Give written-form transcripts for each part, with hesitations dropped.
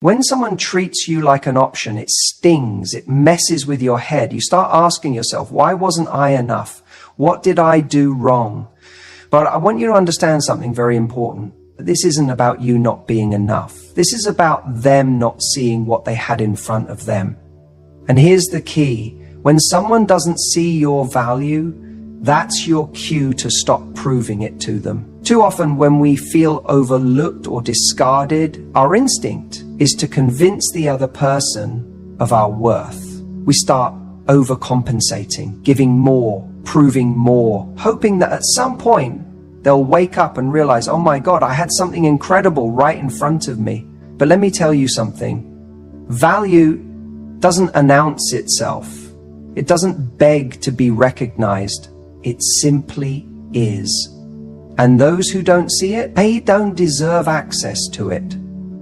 When someone treats you like an option, it stings, it messes with your head. You start asking yourself, why wasn't I enough? What did I do wrong? But I want you to understand something very important. This isn't about you not being enough. This is about them not seeing what they had in front of them. And here's the key. When someone doesn't see your value, that's your cue to stop proving it to them. Too often when we feel overlooked or discarded, our instinct is to convince the other person of our worth. We start overcompensating, giving more, proving more, hoping that at some point they'll wake up and realize, oh my God, I had something incredible right in front of me. But let me tell you something. Value doesn't announce itself. It doesn't beg to be recognized. It simply is. And those who don't see it, they don't deserve access to it.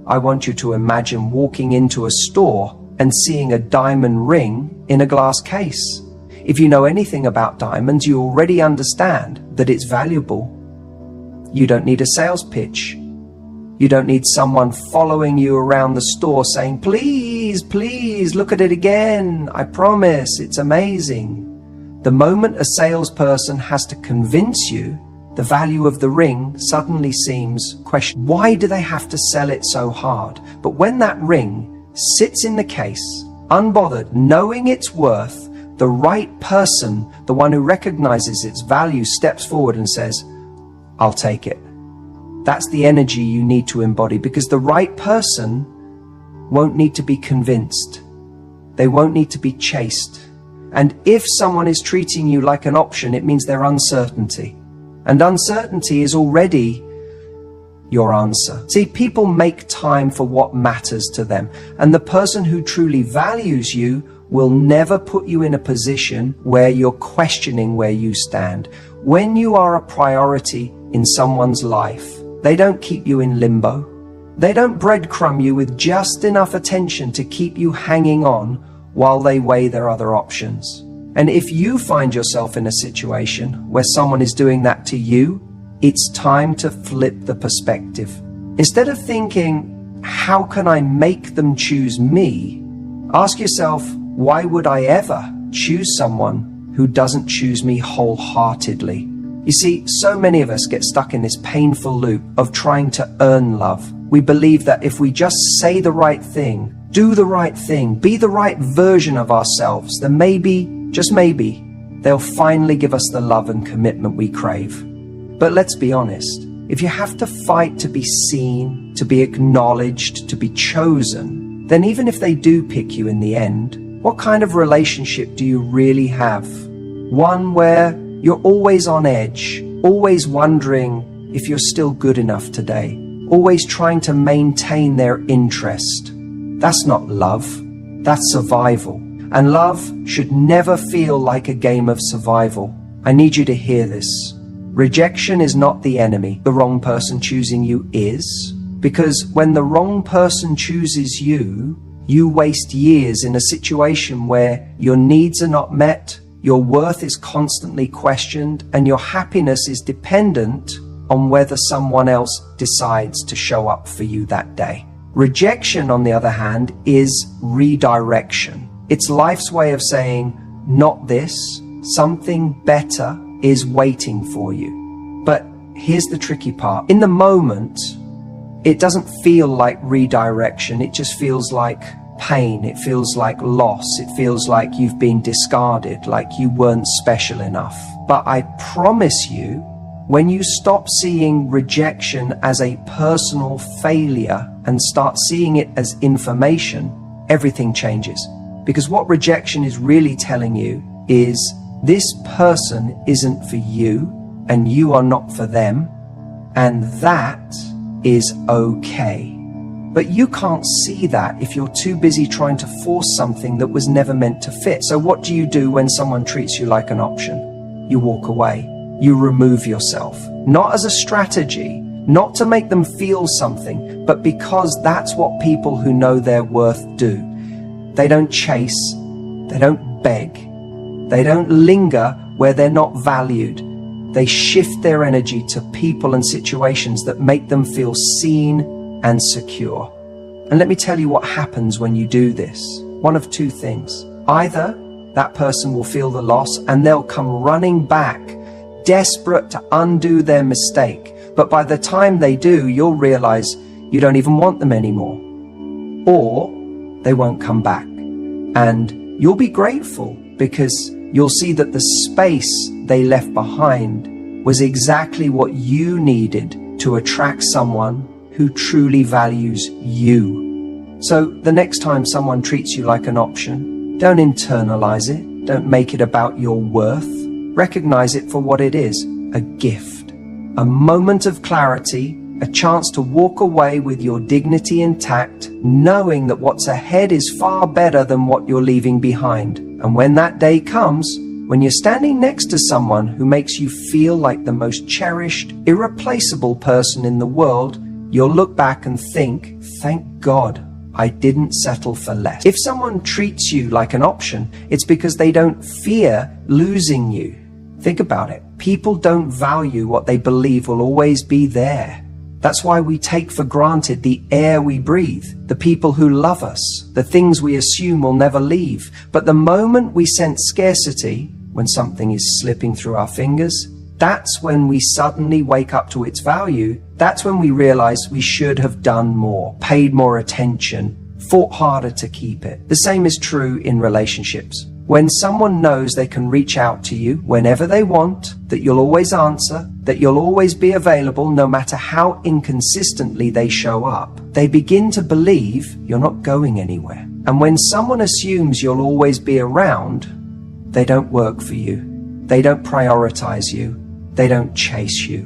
I want you to imagine walking into a store and seeing a diamond ring in a glass case. If you know anything about diamonds, you already understand that it's valuable. You don't need a sales pitch. You don't need someone following you around the store saying, please, please, look at it again. I promise, it's amazing. The moment a salesperson has to convince you the value of the ring suddenly seems questionable. Why do they have to sell it so hard? But when that ring sits in the case, unbothered, knowing its worth, the right person, the one who recognizes its value, steps forward and says, I'll take it. That's the energy you need to embody, because the right person won't need to be convinced. They won't need to be chased. And if someone is treating you like an option, it means they're uncertainty. And uncertainty is already your answer. See, people make time for what matters to them. And the person who truly values you will never put you in a position where you're questioning where you stand. When you are a priority in someone's life, they don't keep you in limbo. They don't breadcrumb you with just enough attention to keep you hanging on while they weigh their other options. And if you find yourself in a situation where someone is doing that to you, it's time to flip the perspective. Instead of thinking, how can I make them choose me? Ask yourself, why would I ever choose someone who doesn't choose me wholeheartedly? You see, so many of us get stuck in this painful loop of trying to earn love. We believe that if we just say the right thing, do the right thing, be the right version of ourselves, then maybe, just maybe, they'll finally give us the love and commitment we crave. But let's be honest, if you have to fight to be seen, to be acknowledged, to be chosen, then even if they do pick you in the end, what kind of relationship do you really have? One where you're always on edge, always wondering if you're still good enough today, always trying to maintain their interest. That's not love, that's survival. And love should never feel like a game of survival. I need you to hear this. Rejection is not the enemy. The wrong person choosing you is. Because when the wrong person chooses you, you waste years in a situation where your needs are not met, your worth is constantly questioned, and your happiness is dependent on whether someone else decides to show up for you that day. Rejection, on the other hand, is redirection. It's life's way of saying, not this, something better is waiting for you. But here's the tricky part. In the moment, it doesn't feel like redirection. It just feels like pain. It feels like loss. It feels like you've been discarded, like you weren't special enough. But I promise you, when you stop seeing rejection as a personal failure and start seeing it as information, everything changes. Because what rejection is really telling you is this person isn't for you and you are not for them, and that is okay. But you can't see that if you're too busy trying to force something that was never meant to fit. So what do you do when someone treats you like an option? You walk away. You remove yourself. Not as a strategy, not to make them feel something, but because that's what people who know their worth do. They don't chase, they don't beg, they don't linger where they're not valued. They shift their energy to people and situations that make them feel seen and secure. And let me tell you what happens when you do this. One of two things. Either that person will feel the loss and they'll come running back, desperate to undo their mistake. But by the time they do, you'll realize you don't even want them anymore. Or they won't come back. And you'll be grateful because you'll see that the space they left behind was exactly what you needed to attract someone who truly values you. So the next time someone treats you like an option, don't internalize it. Don't make it about your worth. Recognize it for what it is, a gift, a moment of clarity, a chance to walk away with your dignity intact, knowing that what's ahead is far better than what you're leaving behind. And when that day comes, when you're standing next to someone who makes you feel like the most cherished, irreplaceable person in the world, you'll look back and think, thank God I didn't settle for less. If someone treats you like an option, it's because they don't fear losing you. Think about it. People don't value what they believe will always be there. That's why we take for granted the air we breathe, the people who love us, the things we assume will never leave. But the moment we sense scarcity, when something is slipping through our fingers, that's when we suddenly wake up to its value. That's when we realize we should have done more, paid more attention, fought harder to keep it. The same is true in relationships. When someone knows they can reach out to you whenever they want, that you'll always answer, that you'll always be available no matter how inconsistently they show up, they begin to believe you're not going anywhere. And when someone assumes you'll always be around, they don't work for you. They don't prioritize you. They don't chase you.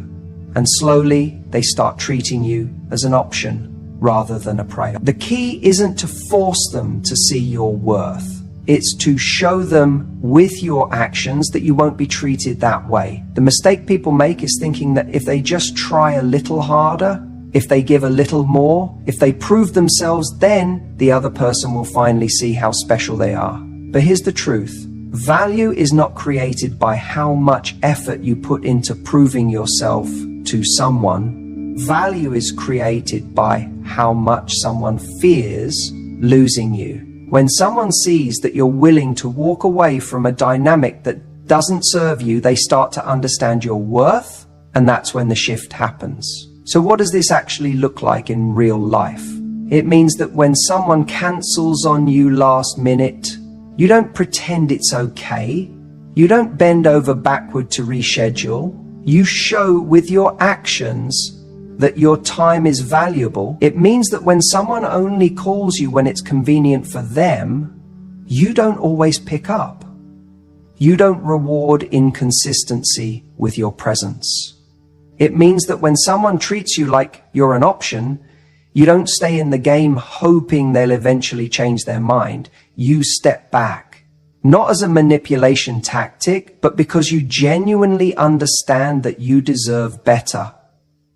And slowly they start treating you as an option rather than a priority. The key isn't to force them to see your worth. It's to show them with your actions that you won't be treated that way. The mistake people make is thinking that if they just try a little harder, if they give a little more, if they prove themselves, then the other person will finally see how special they are. But here's the truth. Value is not created by how much effort you put into proving yourself to someone. Value is created by how much someone fears losing you. When someone sees that you're willing to walk away from a dynamic that doesn't serve you, they start to understand your worth, and that's when the shift happens. So what does this actually look like in real life? It means that when someone cancels on you last minute, you don't pretend it's okay. You don't bend over backward to reschedule. You show with your actions that your time is valuable. It means that when someone only calls you when it's convenient for them, you don't always pick up. You don't reward inconsistency with your presence. It means that when someone treats you like you're an option, you don't stay in the game hoping they'll eventually change their mind. You step back, not as a manipulation tactic, but because you genuinely understand that you deserve better.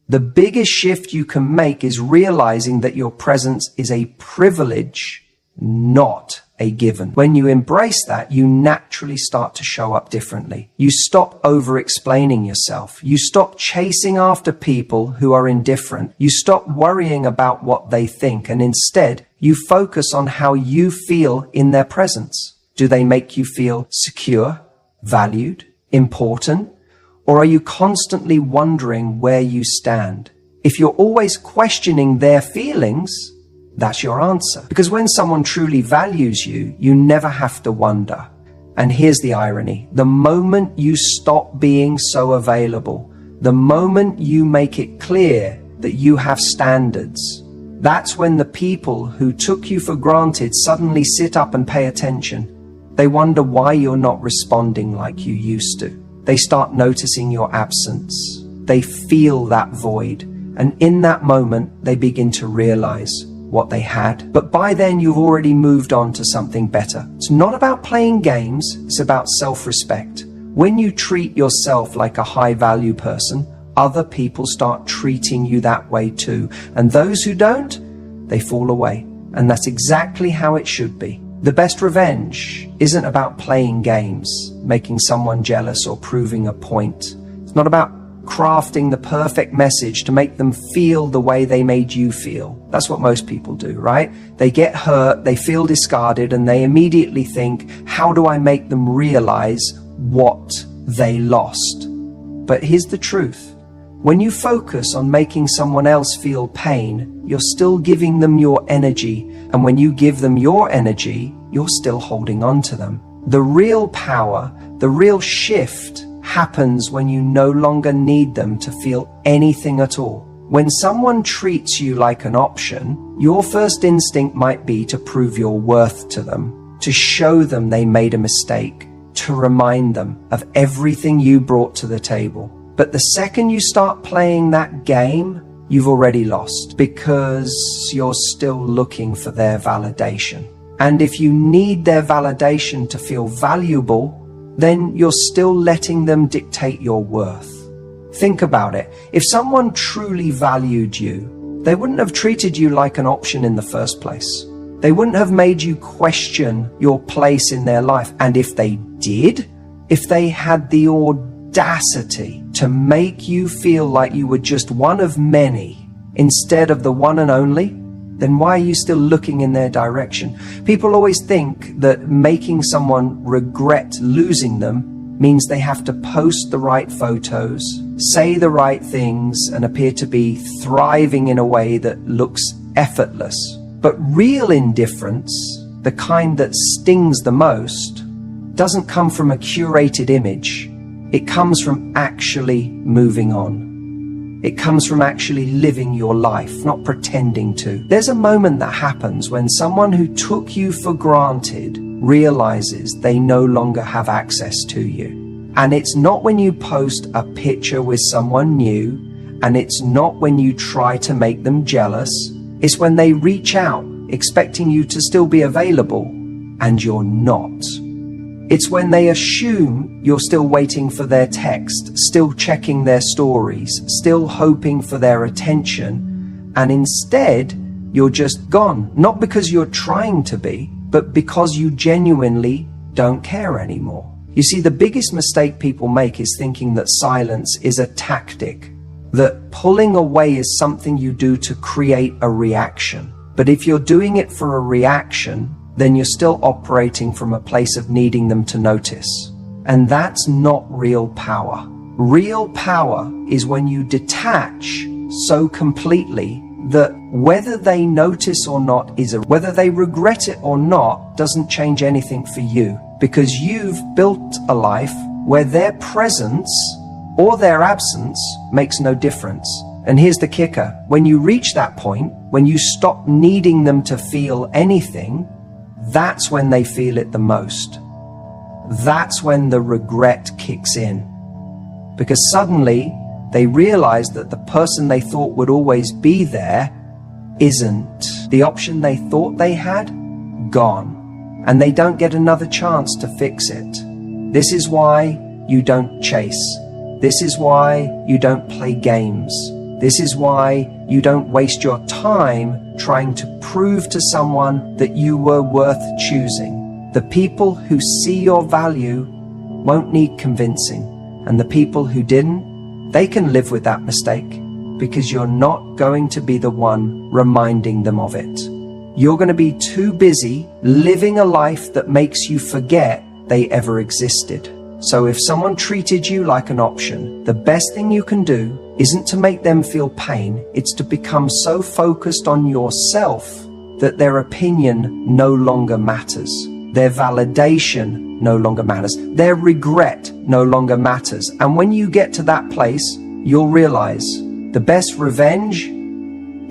The biggest shift you can make is realizing that your presence is a privilege, not a given. When you embrace that, you naturally start to show up differently. You stop over-explaining yourself. You stop chasing after people who are indifferent. You stop worrying about what they think, and instead, you focus on how you feel in their presence. Do they make you feel secure, valued, important? Or are you constantly wondering where you stand? If you're always questioning their feelings, that's your answer. Because when someone truly values you, you never have to wonder. And here's the irony. The moment you stop being so available, the moment you make it clear that you have standards, that's when the people who took you for granted suddenly sit up and pay attention. They wonder why you're not responding like you used to. They start noticing your absence. They feel that void. And in that moment, they begin to realize what they had. But by then, you've already moved on to something better. It's not about playing games. It's about self-respect. When you treat yourself like a high-value person, other people start treating you that way too. And those who don't, they fall away. And that's exactly how it should be. The best revenge isn't about playing games, making someone jealous or proving a point. It's not about crafting the perfect message to make them feel the way they made you feel. That's what most people do, right? They get hurt, they feel discarded, and they immediately think, how do I make them realize what they lost? But here's the truth. When you focus on making someone else feel pain, you're still giving them your energy. And when you give them your energy, you're still holding on to them. The real power, the real shift happens when you no longer need them to feel anything at all. When someone treats you like an option, your first instinct might be to prove your worth to them, to show them they made a mistake, to remind them of everything you brought to the table. But the second you start playing that game, you've already lost, because you're still looking for their validation. And if you need their validation to feel valuable, then you're still letting them dictate your worth. Think about it. If someone truly valued you, they wouldn't have treated you like an option in the first place. They wouldn't have made you question your place in their life. And if they did, if they had the audacity to make you feel like you were just one of many instead of the one and only, then why are you still looking in their direction? People always think that making someone regret losing them means they have to post the right photos, say the right things, and appear to be thriving in a way that looks effortless. But real indifference, the kind that stings the most, doesn't come from a curated image. It comes from actually moving on. It comes from actually living your life, not pretending to. There's a moment that happens when someone who took you for granted realizes they no longer have access to you. And it's not when you post a picture with someone new, and it's not when you try to make them jealous. It's when they reach out, expecting you to still be available, and you're not. It's when they assume you're still waiting for their text, still checking their stories, still hoping for their attention, and instead you're just gone. Not because you're trying to be, but because you genuinely don't care anymore. You see, the biggest mistake people make is thinking that silence is a tactic, that pulling away is something you do to create a reaction. But if you're doing it for a reaction, then you're still operating from a place of needing them to notice. And that's not real power. Real power is when you detach so completely that whether they notice or not whether they regret it or not doesn't change anything for you, because you've built a life where their presence or their absence makes no difference. And here's the kicker. When you reach that point, when you stop needing them to feel anything, that's when they feel it the most. That's when the regret kicks in. Because suddenly they realize that the person they thought would always be there isn't. The option they thought they had, gone. And they don't get another chance to fix it. This is why you don't chase. This is why you don't play games. This is why you don't waste your time trying to prove to someone that you were worth choosing. The people who see your value won't need convincing, and the people who didn't, they can live with that mistake, because you're not going to be the one reminding them of it. You're going to be too busy living a life that makes you forget they ever existed. So if someone treated you like an option, the best thing you can do isn't to make them feel pain. It's to become so focused on yourself that their opinion no longer matters. Their validation no longer matters. Their regret no longer matters. And when you get to that place, you'll realize the best revenge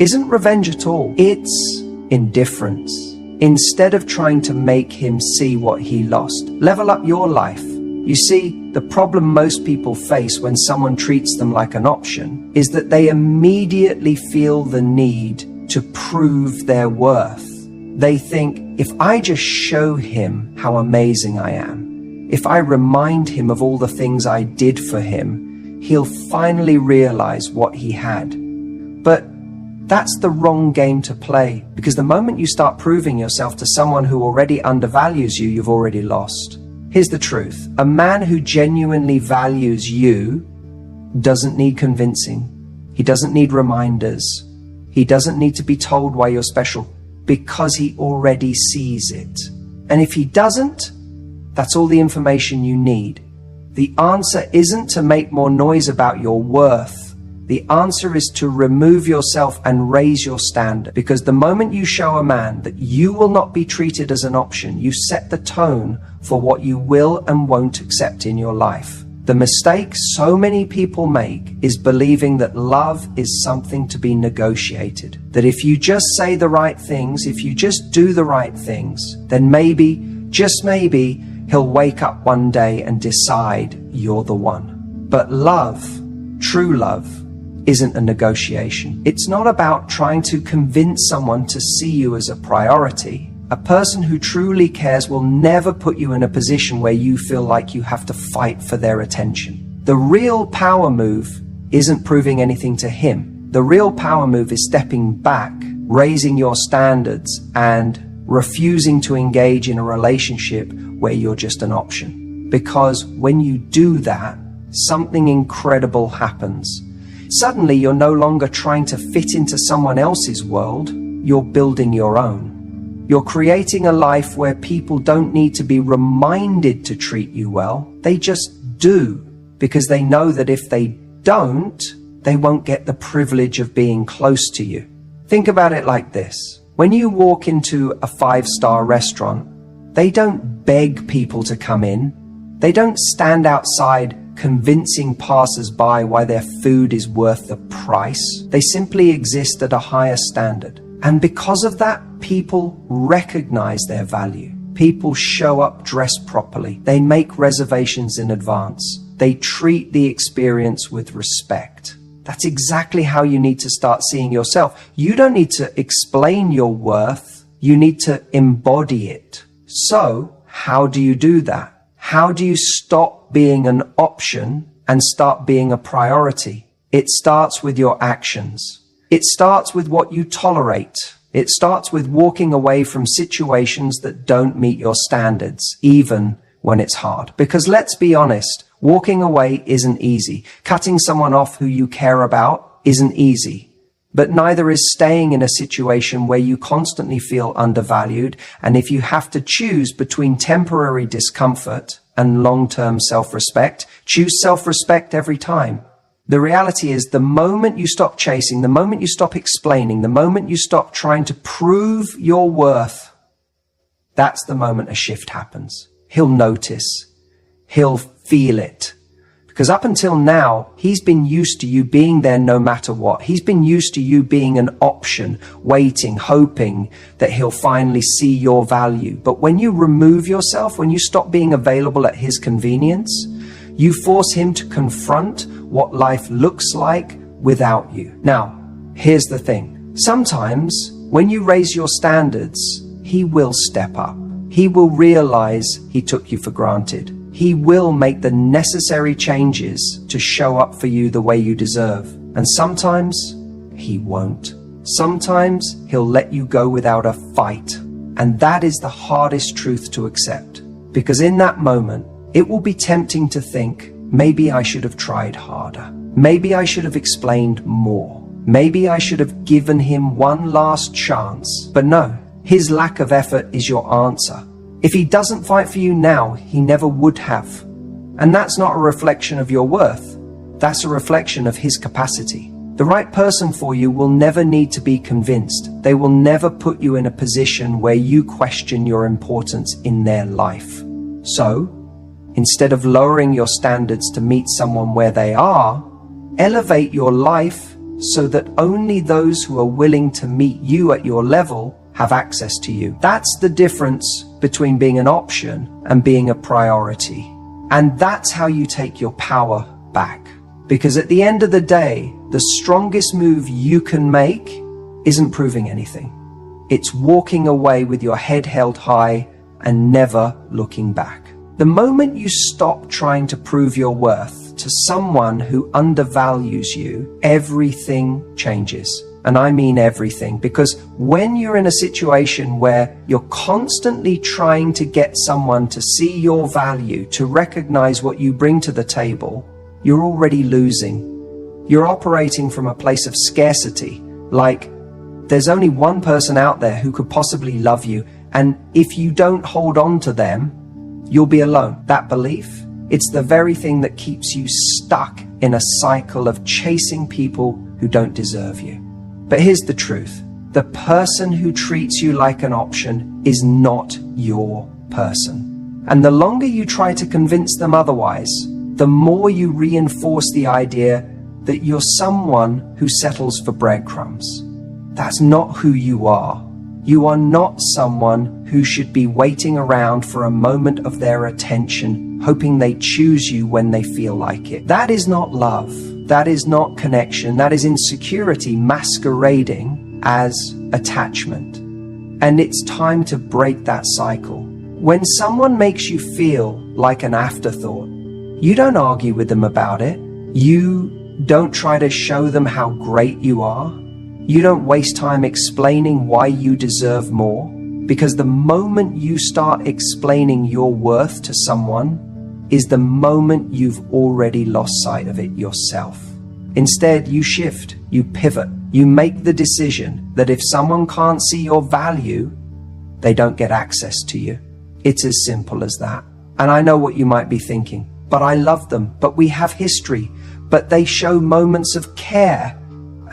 isn't revenge at all. It's indifference. Instead of trying to make him see what he lost, level up your life. You see, the problem most people face when someone treats them like an option is that they immediately feel the need to prove their worth. They think, if I just show him how amazing I am, if I remind him of all the things I did for him, he'll finally realize what he had. But that's the wrong game to play, because the moment you start proving yourself to someone who already undervalues you, you've already lost. Here's the truth. A man who genuinely values you doesn't need convincing. He doesn't need reminders. He doesn't need to be told why you're special, because he already sees it. And if he doesn't, that's all the information you need. The answer isn't to make more noise about your worth. The answer is to remove yourself and raise your standard. Because the moment you show a man that you will not be treated as an option, you set the tone for what you will and won't accept in your life. The mistake so many people make is believing that love is something to be negotiated. That if you just say the right things, if you just do the right things, then maybe, just maybe, he'll wake up one day and decide you're the one. But love, true love, isn't a negotiation. It's not about trying to convince someone to see you as a priority. A person who truly cares will never put you in a position where you feel like you have to fight for their attention. The real power move isn't proving anything to him. The real power move is stepping back, raising your standards, and refusing to engage in a relationship where you're just an option. Because when you do that, something incredible happens. Suddenly, you're no longer trying to fit into someone else's world. You're building your own. You're creating a life where people don't need to be reminded to treat you well. They just do, because they know that if they don't, they won't get the privilege of being close to you. Think about it like this. When you walk into a 5-star restaurant, they don't beg people to come in. They don't stand outside convincing passers-by why their food is worth the price. They simply exist at a higher standard. And because of that, people recognize their value. People show up dressed properly. They make reservations in advance. They treat the experience with respect. That's exactly how you need to start seeing yourself. You don't need to explain your worth. You need to embody it. So, how do you do that? How do you stop being an option and start being a priority? It starts with your actions. It starts with what you tolerate. It starts with walking away from situations that don't meet your standards, even when it's hard. Because let's be honest, walking away isn't easy. Cutting someone off who you care about isn't easy. But neither is staying in a situation where you constantly feel undervalued. And if you have to choose between temporary discomfort and long-term self-respect, choose self-respect every time. The reality is, the moment you stop chasing, the moment you stop explaining, the moment you stop trying to prove your worth, that's the moment a shift happens. He'll notice. He'll feel it. Because up until now, he's been used to you being there no matter what. He's been used to you being an option, waiting, hoping that he'll finally see your value. But when you remove yourself, when you stop being available at his convenience, you force him to confront what life looks like without you. Now, here's the thing. Sometimes when you raise your standards, he will step up. He will realize he took you for granted. He will make the necessary changes to show up for you the way you deserve. And sometimes he won't. Sometimes he'll let you go without a fight. And that is the hardest truth to accept. Because in that moment, it will be tempting to think, maybe I should have tried harder. Maybe I should have explained more. Maybe I should have given him one last chance. But no, his lack of effort is your answer. If he doesn't fight for you now, he never would have. And that's not a reflection of your worth. That's a reflection of his capacity. The right person for you will never need to be convinced. They will never put you in a position where you question your importance in their life. So, instead of lowering your standards to meet someone where they are, elevate your life so that only those who are willing to meet you at your level have access to you. That's the difference between being an option and being a priority. And that's how you take your power back. Because at the end of the day, the strongest move you can make isn't proving anything. It's walking away with your head held high and never looking back. The moment you stop trying to prove your worth to someone who undervalues you, everything changes. And I mean everything, because when you're in a situation where you're constantly trying to get someone to see your value, to recognize what you bring to the table, you're already losing. You're operating from a place of scarcity, like there's only one person out there who could possibly love you, and if you don't hold on to them, you'll be alone. That belief, it's the very thing that keeps you stuck in a cycle of chasing people who don't deserve you. But here's the truth. The person who treats you like an option is not your person. And the longer you try to convince them otherwise, the more you reinforce the idea that you're someone who settles for breadcrumbs. That's not who you are. You are not someone who should be waiting around for a moment of their attention, hoping they choose you when they feel like it. That is not love. That is not connection. That is insecurity masquerading as attachment. And it's time to break that cycle. When someone makes you feel like an afterthought, you don't argue with them about it. You don't try to show them how great you are. You don't waste time explaining why you deserve more, because the moment you start explaining your worth to someone is the moment you've already lost sight of it yourself. Instead, you shift, you pivot, you make the decision that if someone can't see your value, they don't get access to you. It's as simple as that. And I know what you might be thinking, but I love them, but we have history, but they show moments of care.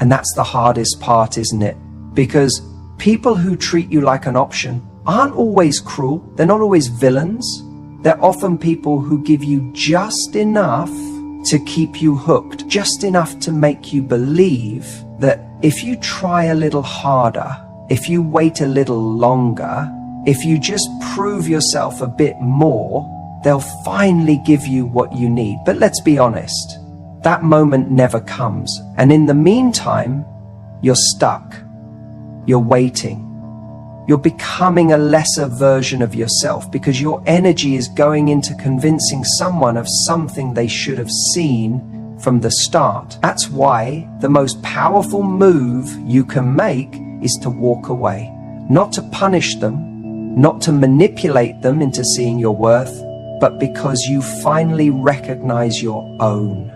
And that's the hardest part, isn't it? Because people who treat you like an option aren't always cruel. They're not always villains. They're often people who give you just enough to keep you hooked, just enough to make you believe that if you try a little harder, if you wait a little longer, if you just prove yourself a bit more, they'll finally give you what you need. But let's be honest. That moment never comes. And in the meantime, you're stuck. You're waiting. You're becoming a lesser version of yourself because your energy is going into convincing someone of something they should have seen from the start. That's why the most powerful move you can make is to walk away. Not to punish them, not to manipulate them into seeing your worth, but because you finally recognize your own.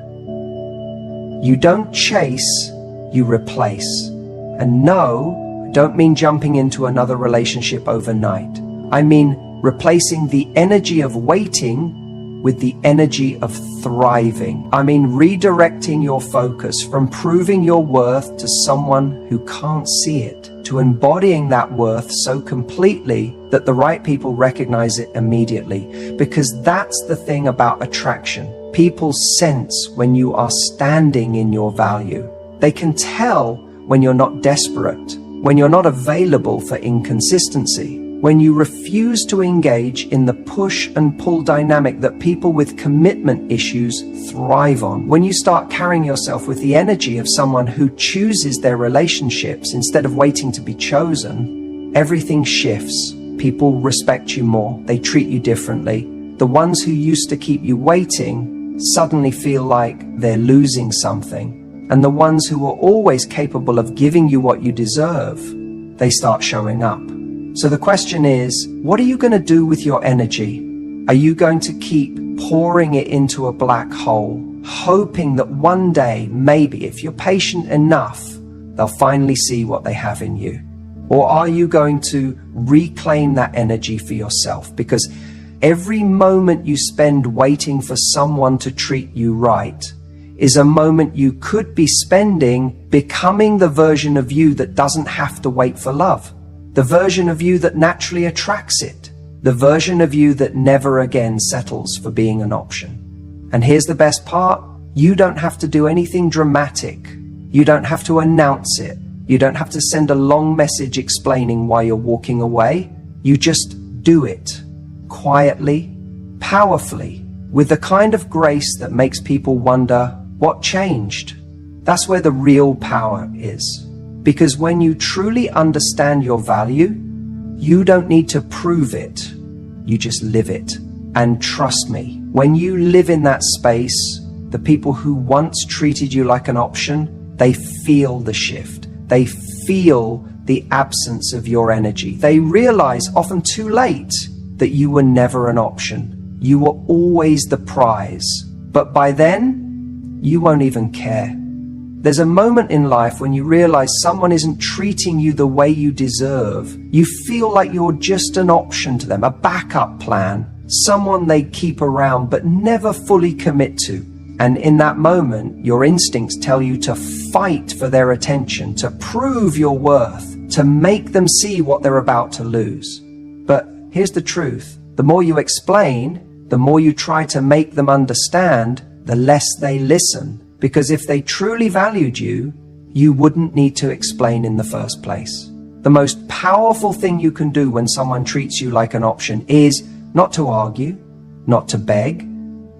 You don't chase, you replace. And no, I don't mean jumping into another relationship overnight. I mean replacing the energy of waiting with the energy of thriving. I mean redirecting your focus from proving your worth to someone who can't see it, to embodying that worth so completely that the right people recognize it immediately. Because that's the thing about attraction. People sense when you are standing in your value. They can tell when you're not desperate, when you're not available for inconsistency, when you refuse to engage in the push and pull dynamic that people with commitment issues thrive on. When you start carrying yourself with the energy of someone who chooses their relationships instead of waiting to be chosen, everything shifts. People respect you more. They treat you differently. The ones who used to keep you waiting suddenly feel like they're losing something. And the ones who are always capable of giving you what you deserve, they start showing up. So the question is, what are you going to do with your energy? Are you going to keep pouring it into a black hole, hoping that one day, maybe if you're patient enough, they'll finally see what they have in you? Or are you going to reclaim that energy for yourself? Because every moment you spend waiting for someone to treat you right is a moment you could be spending becoming the version of you that doesn't have to wait for love, the version of you that naturally attracts it, the version of you that never again settles for being an option. And here's the best part. You don't have to do anything dramatic. You don't have to announce it. You don't have to send a long message explaining why you're walking away. You just do it. Quietly, powerfully, with the kind of grace that makes people wonder, what changed? That's where the real power is. Because when you truly understand your value, you don't need to prove it. You just live it. And trust me, when you live in that space, the people who once treated you like an option, they feel the shift. They feel the absence of your energy. They realize, often too late, that you were never an option. You were always the prize. But by then, you won't even care. There's a moment in life when you realize someone isn't treating you the way you deserve. You feel like you're just an option to them, a backup plan, someone they keep around but never fully commit to. And in that moment, your instincts tell you to fight for their attention, to prove your worth, to make them see what they're about to lose. But here's the truth. The more you explain, the more you try to make them understand, the less they listen. Because if they truly valued you, you wouldn't need to explain in the first place. The most powerful thing you can do when someone treats you like an option is not to argue, not to beg,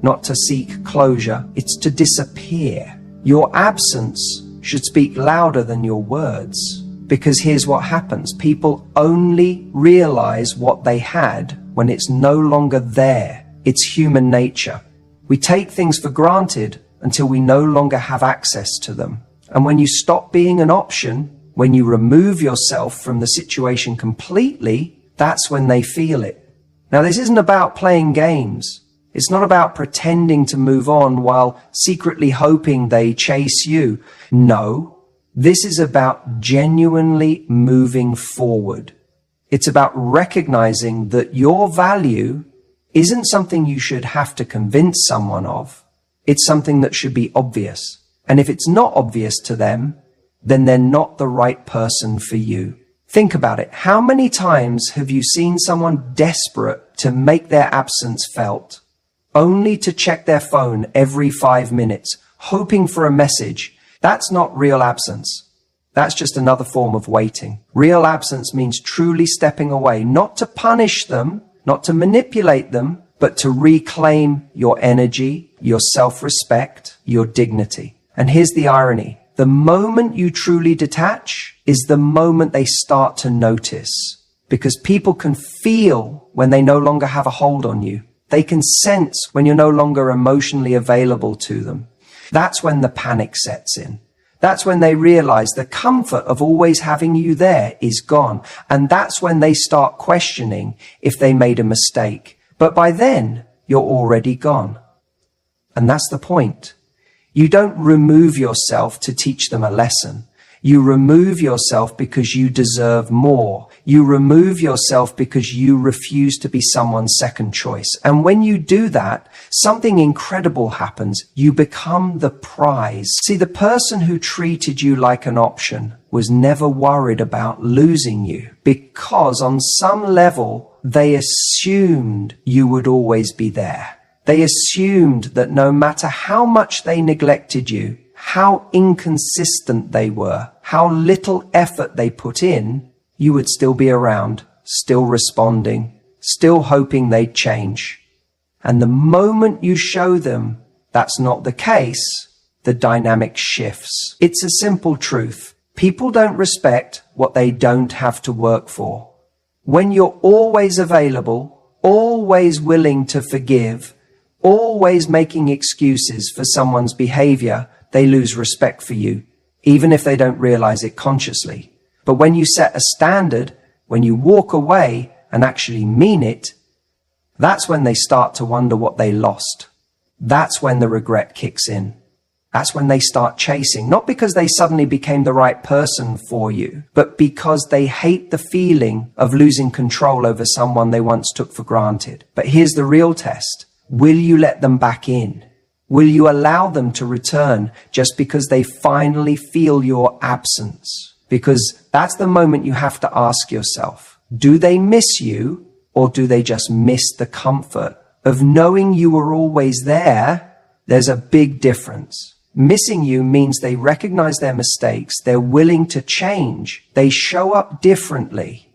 not to seek closure. It's to disappear. Your absence should speak louder than your words. Because here's what happens. People only realize what they had when it's no longer there. It's human nature. We take things for granted until we no longer have access to them. And when you stop being an option, when you remove yourself from the situation completely, that's when they feel it. Now, this isn't about playing games. It's not about pretending to move on while secretly hoping they chase you. No, this is about genuinely moving forward. It's about recognizing that your value isn't something you should have to convince someone of. It's something that should be obvious. And if it's not obvious to them, then they're not the right person for you. Think about it. How many times have you seen someone desperate to make their absence felt, only to check their phone every 5 minutes, hoping for a message? That's not real absence. That's just another form of waiting. Real absence means truly stepping away, not to punish them, not to manipulate them, but to reclaim your energy, your self-respect, your dignity. And here's the irony. The moment you truly detach is the moment they start to notice. Because people can feel when they no longer have a hold on you. They can sense when you're no longer emotionally available to them. That's when the panic sets in. That's when they realize the comfort of always having you there is gone. And that's when they start questioning if they made a mistake. But by then, you're already gone. And that's the point. You don't remove yourself to teach them a lesson. You remove yourself because you deserve more. You remove yourself because you refuse to be someone's second choice. And when you do that, something incredible happens. You become the prize. See, the person who treated you like an option was never worried about losing you because on some level, they assumed you would always be there. They assumed that no matter how much they neglected you, how inconsistent they were, how little effort they put in, you would still be around, still responding, still hoping they'd change. And the moment you show them that's not the case, the dynamic shifts. It's a simple truth. People don't respect what they don't have to work for. When you're always available, always willing to forgive, always making excuses for someone's behavior, they lose respect for you, even if they don't realize it consciously. But when you set a standard, when you walk away and actually mean it, that's when they start to wonder what they lost. That's when the regret kicks in. That's when they start chasing, not because they suddenly became the right person for you, but because they hate the feeling of losing control over someone they once took for granted. But here's the real test. Will you let them back in? Will you allow them to return just because they finally feel your absence? Because that's the moment you have to ask yourself, do they miss you or do they just miss the comfort of knowing you were always there? There's a big difference. Missing you means they recognize their mistakes, they're willing to change, they show up differently.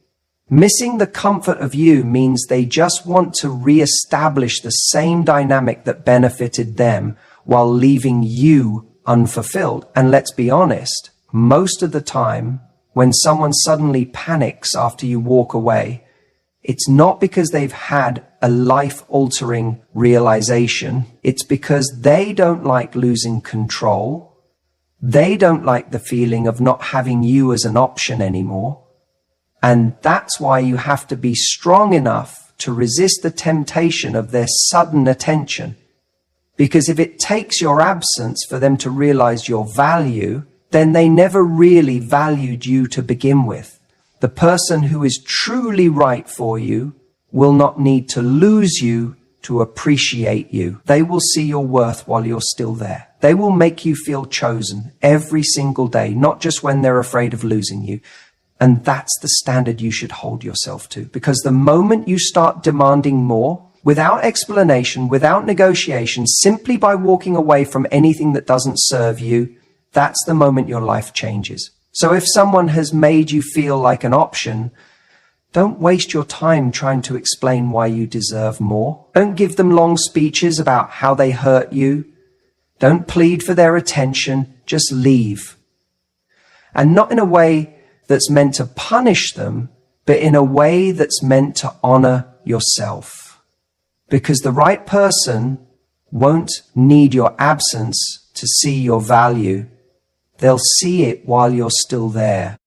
Missing the comfort of you means they just want to re-establish the same dynamic that benefited them while leaving you unfulfilled. And let's be honest, most of the time, when someone suddenly panics after you walk away, it's not because they've had a life-altering realization. It's because they don't like losing control. They don't like the feeling of not having you as an option anymore. And that's why you have to be strong enough to resist the temptation of their sudden attention. Because if it takes your absence for them to realize your value, then they never really valued you to begin with. The person who is truly right for you will not need to lose you to appreciate you. They will see your worth while you're still there. They will make you feel chosen every single day, not just when they're afraid of losing you. And that's the standard you should hold yourself to. Because the moment you start demanding more, without explanation, without negotiation, simply by walking away from anything that doesn't serve you, that's the moment your life changes. So if someone has made you feel like an option, don't waste your time trying to explain why you deserve more. Don't give them long speeches about how they hurt you. Don't plead for their attention. Just leave. And not in a way that's meant to punish them, but in a way that's meant to honor yourself. Because the right person won't need your absence to see your value. They'll see it while you're still there.